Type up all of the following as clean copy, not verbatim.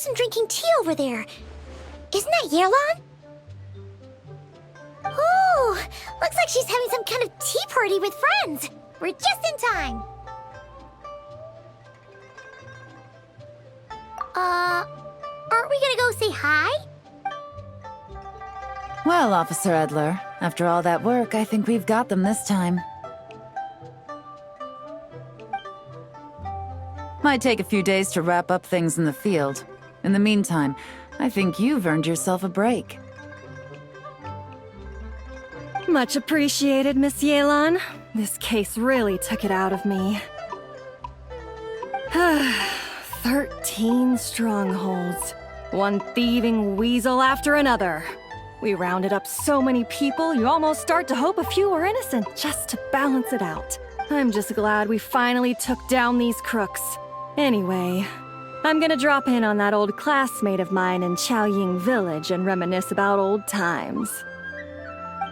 person drinking tea over there. Isn't that Yelan? Ooh, looks like she's having some kind of tea party with friends. We're just in time. Aren't we gonna go say hi? Well, Officer Edler, after all that work, I think we've got them this time. Might take a few days to wrap up things in the field. In the meantime, I think you've earned yourself a break. Much appreciated, Miss Yelan. This case really took it out of me. 13 strongholds. One thieving weasel after another. We rounded up so many people, you almost start to hope a few were innocent, just to balance it out. I'm just glad we finally took down these crooks. Anyway, I'm gonna drop in on that old classmate of mine in Chaoying Village and reminisce about old times.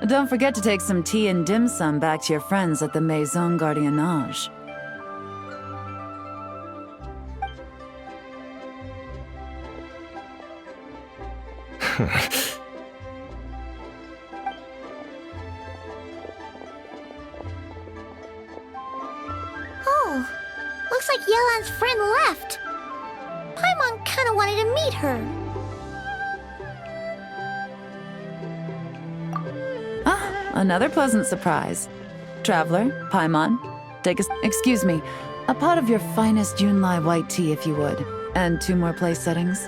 Don't forget to take some tea and dim sum back to your friends at the Maison Gardiennage. Oh, looks like Yelan's friend left. Paimon kinda wanted to meet her. Another pleasant surprise. Traveler, Paimon, take a... Excuse me, a pot of your finest Yunlai white tea if you would, and 2 more place settings.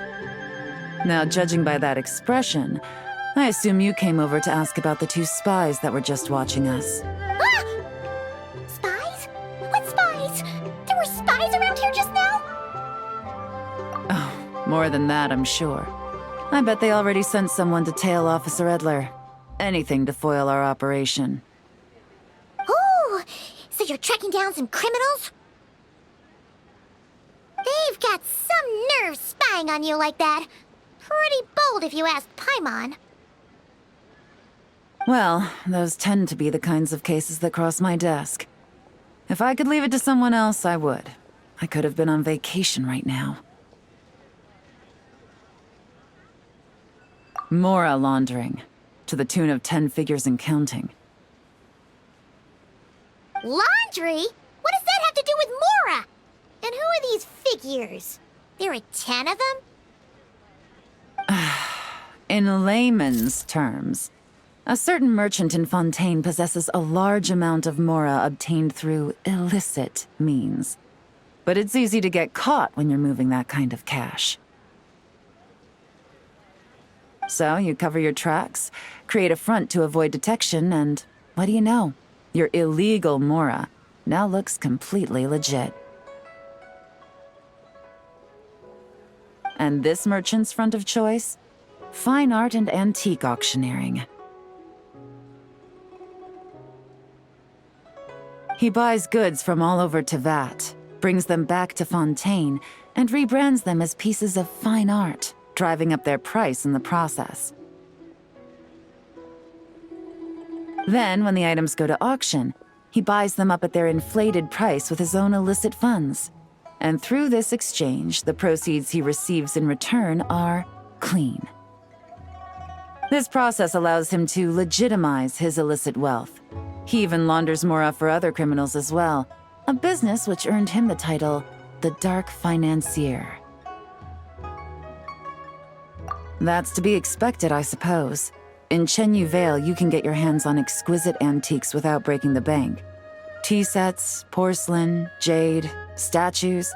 Now, judging by that expression, I assume you came over to ask about the 2 spies that were just watching us. Ah! Spies? What spies? There were spies around here just now? Oh, more than that, I'm sure. I bet they already sent someone to tail Officer Edler. Anything to foil our operation. Oh, so you're tracking down some criminals? They've got some nerve spying on you like that. Pretty bold if you ask Paimon. Well, those tend to be the kinds of cases that cross my desk. If I could leave it to someone else, I would. I could have been on vacation right now. Mora laundering. To the tune of 10 figures and counting. Laundry? What does that have to do with Mora? And who are these figures? There are 10 of them? In layman's terms, a certain merchant in Fontaine possesses a large amount of Mora obtained through illicit means. But it's easy to get caught when you're moving that kind of cash. So you cover your tracks, create a front to avoid detection, and what do you know? Your illegal Mora now looks completely legit. And this merchant's front of choice? Fine art and antique auctioneering. He buys goods from all over Tevat, brings them back to Fontaine, and rebrands them as pieces of fine art, driving up their price in the process. Then, when the items go to auction, he buys them up at their inflated price with his own illicit funds. And through this exchange, the proceeds he receives in return are clean. This process allows him to legitimize his illicit wealth. He even launders Mora for other criminals as well, a business which earned him the title, the Dark Financier. That's to be expected, I suppose. In Chenyu Vale, you can get your hands on exquisite antiques without breaking the bank. Tea sets, porcelain, jade, statues,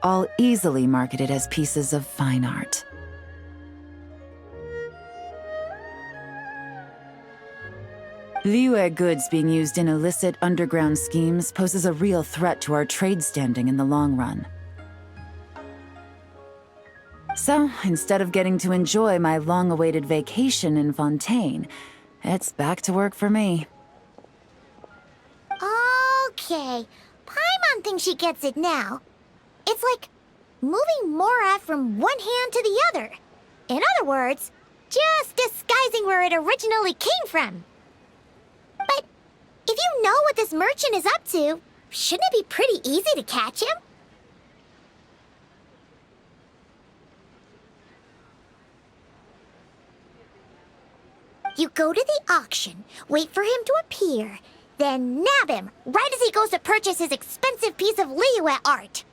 all easily marketed as pieces of fine art. Liyue goods being used in illicit underground schemes poses a real threat to our trade standing in the long run. So, instead of getting to enjoy my long-awaited vacation in Fontaine, it's back to work for me. Okay, Paimon thinks she gets it now. It's like moving Mora from one hand to the other. In other words, just disguising where it originally came from. But if you know what this merchant is up to, shouldn't it be pretty easy to catch him? You go to the auction, wait for him to appear, then nab him right as he goes to purchase his expensive piece of Liyue art.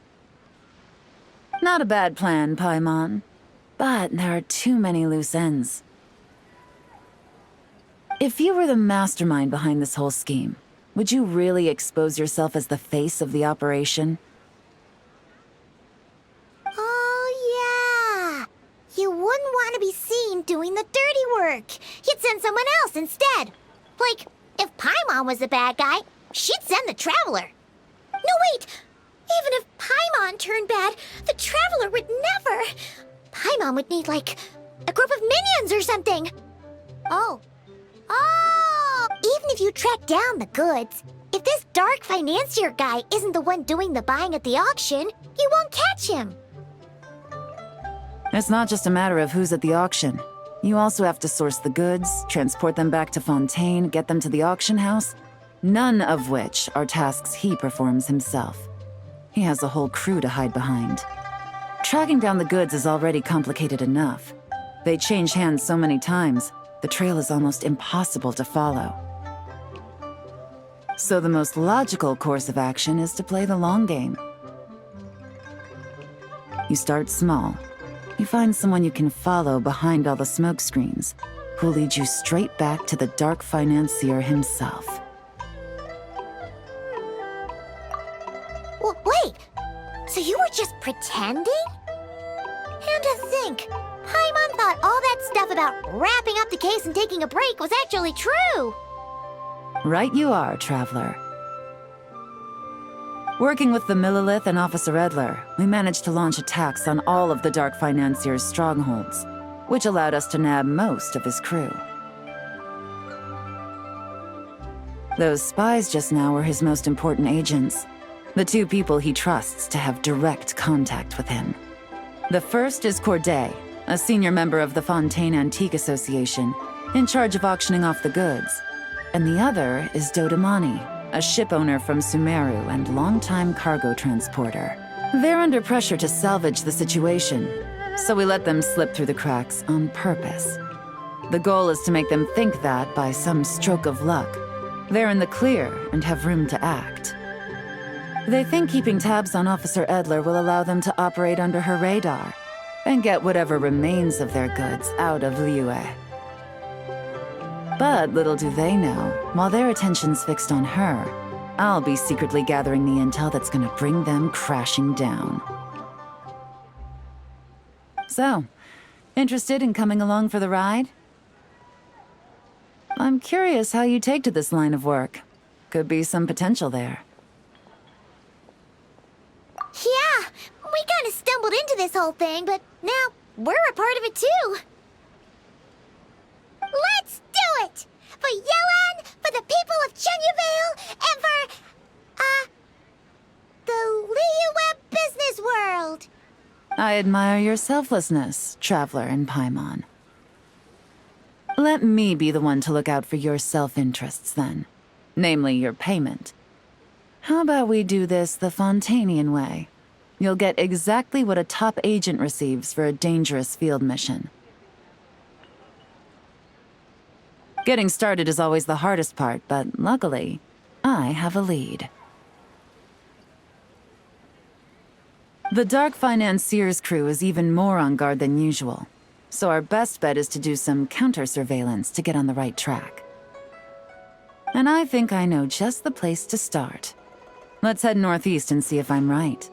Not a bad plan, Paimon. But there are too many loose ends. If you were the mastermind behind this whole scheme, would you really expose yourself as the face of the operation? Oh, yeah. You wouldn't want to be seen doing the dirty work. You'd send someone else instead. Like, if Paimon was the bad guy, she'd send the Traveler. No, wait! Even if Paimon turned bad, the Traveler would never. Paimon would need, like, a group of minions or something. Oh. Even if you track down the goods, if this dark financier guy isn't the one doing the buying at the auction, you won't catch him. It's not just a matter of who's at the auction. You also have to source the goods, transport them back to Fontaine, get them to the auction house, none of which are tasks he performs himself. He has a whole crew to hide behind. Tracking down the goods is already complicated enough. They change hands so many times, the trail is almost impossible to follow. So the most logical course of action is to play the long game. You start small. You find someone you can follow behind all the smoke screens, who'll lead you straight back to the dark financier himself. Wait! So you were just pretending? And to think, Paimon thought all that stuff about wrapping up the case and taking a break was actually true! Right you are, Traveler. Working with the Millilith and Officer Edler, we managed to launch attacks on all of the Dark Financier's strongholds, which allowed us to nab most of his crew. Those spies just now were his most important agents, the two people he trusts to have direct contact with him. The first is Corday, a senior member of the Fontaine Antique Association, in charge of auctioning off the goods. And the other is Dodamani, a ship owner from Sumeru and longtime cargo transporter. They're under pressure to salvage the situation, so we let them slip through the cracks on purpose. The goal is to make them think that, by some stroke of luck, they're in the clear and have room to act. They think keeping tabs on Officer Edler will allow them to operate under her radar and get whatever remains of their goods out of Liyue. But little do they know, while their attention's fixed on her, I'll be secretly gathering the intel that's gonna bring them crashing down. So, interested in coming along for the ride? I'm curious how you take to this line of work. Could be some potential there. Yeah, we kinda stumbled into this whole thing, but now we're a part of it too. Let's do it! For Yelan, for the people of Chenyaville, and for, the Liyue business world! I admire your selflessness, Traveler and Paimon. Let me be the one to look out for your self-interests, then. Namely, your payment. How about we do this the Fontainian way? You'll get exactly what a top agent receives for a dangerous field mission. Getting started is always the hardest part, but luckily, I have a lead. The Dark Financier's crew is even more on guard than usual, so our best bet is to do some counter-surveillance to get on the right track. And I think I know just the place to start. Let's head northeast and see if I'm right.